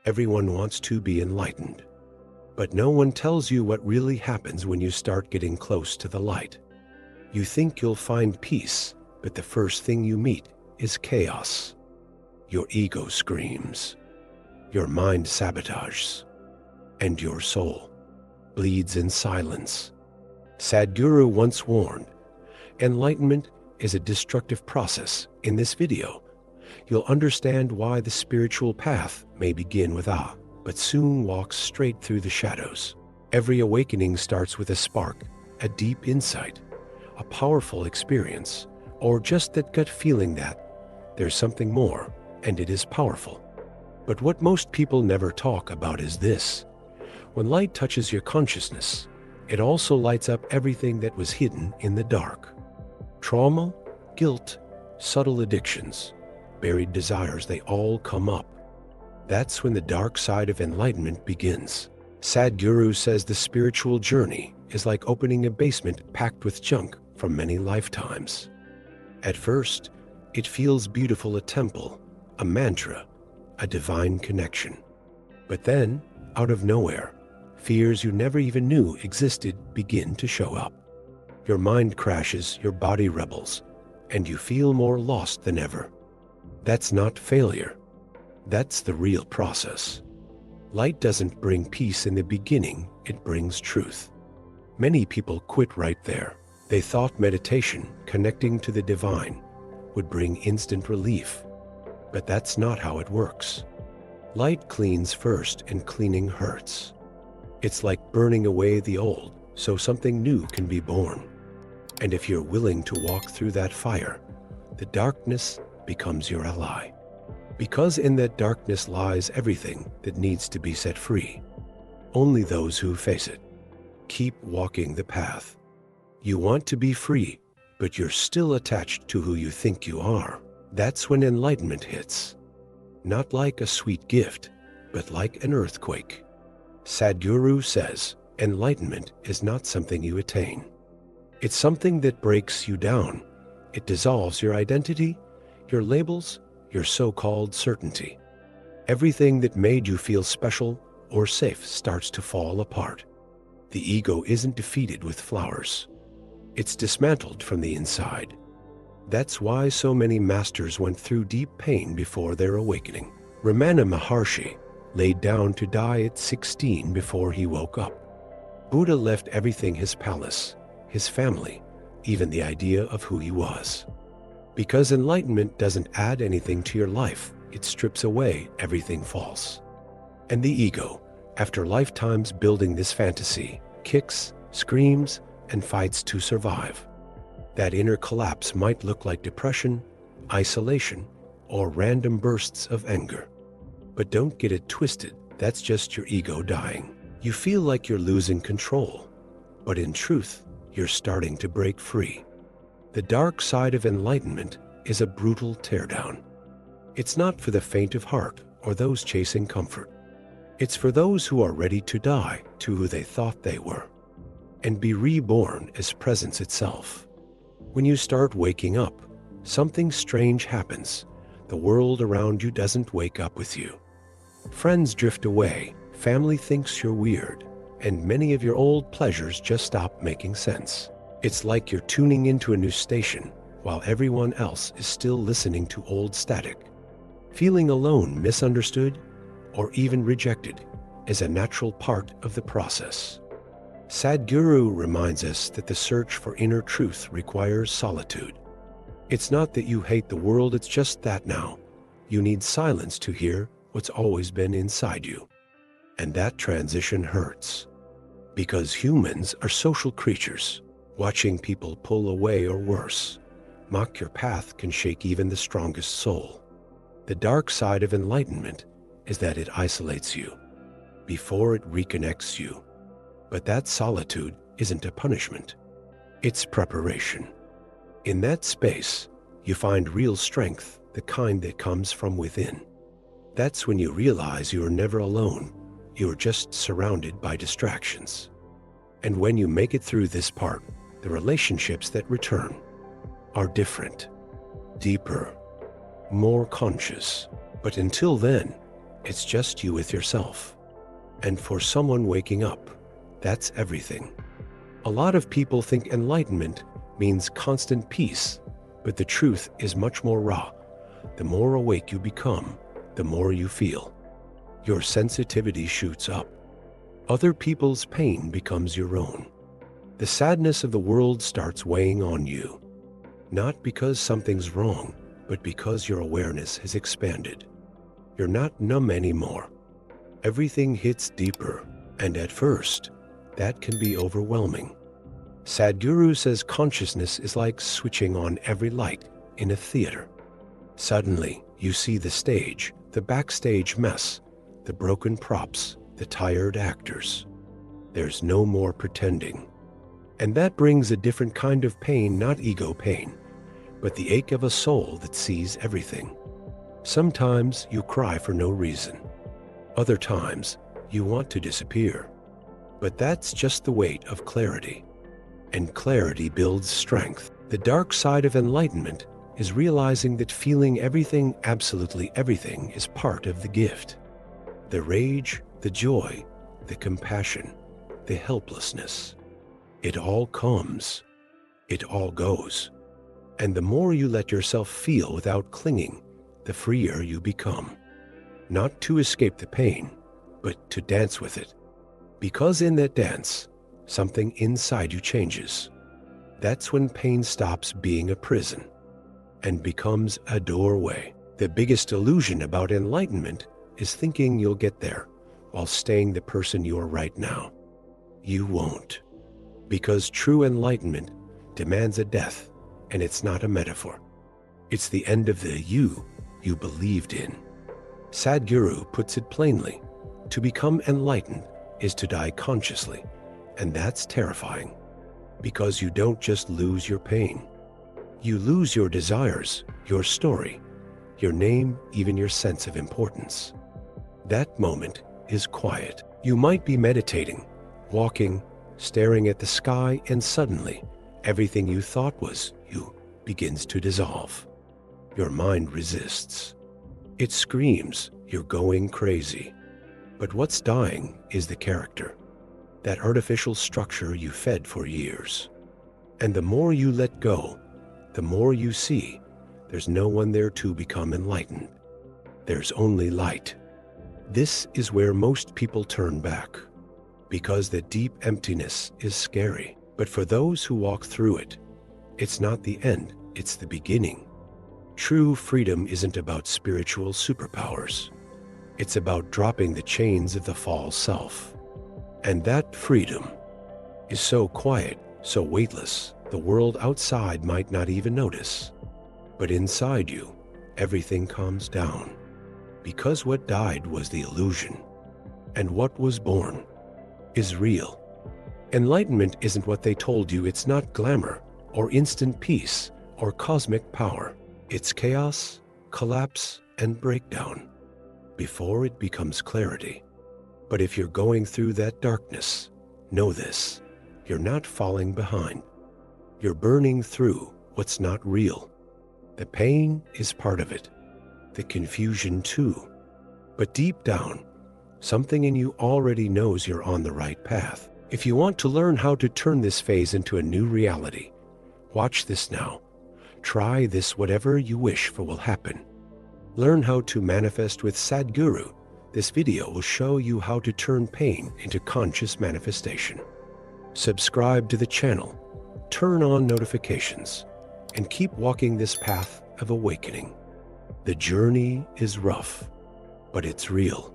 Everyone wants to be enlightened, but no one tells you what really happens when you start getting close to the light. You think you'll find peace, but the first thing you meet is chaos. Your ego screams, your mind sabotages, and your soul bleeds in silence. Sadhguru once warned, enlightenment is a destructive process. In this video, you'll understand why the spiritual path may begin with awe, but soon walks straight through the shadows. Every awakening starts with a spark, a deep insight, a powerful experience, or just that gut feeling that there's something more, and it is powerful. But what most people never talk about is this. When light touches your consciousness, it also lights up everything that was hidden in the dark. Trauma, guilt, subtle addictions, buried desires, they all come up. That's when the dark side of enlightenment begins. Sadhguru says the spiritual journey is like opening a basement packed with junk from many lifetimes. At first, it feels beautiful, a temple, a mantra, a divine connection. But then, out of nowhere, fears you never even knew existed begin to show up. Your mind crashes, your body rebels, and you feel more lost than ever. That's not failure. That's the real process. Light doesn't bring peace in the beginning, it brings truth. Many people quit right there. They thought meditation, connecting to the divine, would bring instant relief. But that's not how it works. Light cleans first, and cleaning hurts. It's like burning away the old, so something new can be born. And if you're willing to walk through that fire, the darkness becomes your ally. Because in that darkness lies everything that needs to be set free. Only those who face it keep walking the path. You want to be free, but you're still attached to who you think you are. That's when enlightenment hits. Not like a sweet gift, but like an earthquake. Sadhguru says, enlightenment is not something you attain. It's something that breaks you down. It dissolves your identity, your labels, your so-called certainty. Everything that made you feel special or safe starts to fall apart. The ego isn't defeated with flowers. It's dismantled from the inside. That's why so many masters went through deep pain before their awakening. Ramana Maharshi laid down to die at 16 before he woke up. Buddha left everything, his palace, his family, even the idea of who he was. Because enlightenment doesn't add anything to your life, it strips away everything false. And the ego, after lifetimes building this fantasy, kicks, screams, and fights to survive. That inner collapse might look like depression, isolation, or random bursts of anger. But don't get it twisted, that's just your ego dying. You feel like you're losing control, but in truth, you're starting to break free. The dark side of enlightenment is a brutal teardown. It's not for the faint of heart or those chasing comfort. It's for those who are ready to die to who they thought they were, and be reborn as presence itself. When you start waking up, something strange happens. The world around you doesn't wake up with you. Friends drift away, family thinks you're weird, and many of your old pleasures just stop making sense. It's like you're tuning into a new station, while everyone else is still listening to old static. Feeling alone, misunderstood, or even rejected is a natural part of the process. Sadhguru reminds us that the search for inner truth requires solitude. It's not that you hate the world, it's just that now you need silence to hear what's always been inside you. And that transition hurts. Because humans are social creatures. Watching people pull away or worse, mock your path can shake even the strongest soul. The dark side of enlightenment is that it isolates you before it reconnects you. But that solitude isn't a punishment. It's preparation. In that space, you find real strength, the kind that comes from within. That's when you realize you are never alone. You are just surrounded by distractions. And when you make it through this part, the relationships that return are different, deeper, more conscious. But until then, It's just you with yourself. And for someone waking up, that's everything. A lot of people think enlightenment means constant peace, but the truth is much more raw. The more awake you become, the more you feel. Your sensitivity shoots up. Other people's pain becomes your own. The sadness of the world starts weighing on you. Not because something's wrong, but because your awareness has expanded. You're not numb anymore. Everything hits deeper, and at first, that can be overwhelming. Sadhguru says consciousness is like switching on every light in a theater. Suddenly, you see the stage, the backstage mess, the broken props, the tired actors. There's no more pretending. And that brings a different kind of pain, not ego pain, but the ache of a soul that sees everything. Sometimes you cry for no reason. Other times, you want to disappear. But that's just the weight of clarity. And clarity builds strength. The dark side of enlightenment is realizing that feeling everything, absolutely everything, is part of the gift. The rage, the joy, the compassion, the helplessness. It all comes. It all goes. And the more you let yourself feel without clinging, the freer you become. Not to escape the pain, but to dance with it. Because in that dance, something inside you changes. That's when pain stops being a prison and becomes a doorway. The biggest illusion about enlightenment is thinking you'll get there while staying the person you are right now. You won't. Because true enlightenment demands a death, and it's not a metaphor. It's the end of the you believed in. Sadhguru puts it plainly. To become enlightened is to die consciously, and that's terrifying. Because you don't just lose your pain. You lose your desires, your story, your name, even your sense of importance. That moment is quiet. You might be meditating, walking, staring at the sky, and suddenly, everything you thought was you begins to dissolve. Your mind resists. It screams, you're going crazy. But what's dying is the character, that artificial structure you fed for years. And the more you let go, the more you see there's no one there to become enlightened. There's only light. This is where most people turn back, because the deep emptiness is scary. But for those who walk through it, it's not the end, it's the beginning. True freedom isn't about spiritual superpowers. It's about dropping the chains of the false self. And that freedom is so quiet, so weightless, the world outside might not even notice. But inside you, everything calms down. Because what died was the illusion, and what was born is real. Enlightenment isn't what they told you. It's not glamour, or instant peace, or cosmic power. It's chaos, collapse, and breakdown before it becomes clarity. But if you're going through that darkness, know this: you're not falling behind. You're burning through what's not real. The pain is part of it, the confusion too. But deep down, something in you already knows you're on the right path. If you want to learn how to turn this phase into a new reality, watch this now. Try this. Whatever you wish for will happen. Learn how to manifest with Sadhguru. This video will show you how to turn pain into conscious manifestation. Subscribe to the channel, turn on notifications, and keep walking this path of awakening. The journey is rough, but it's real.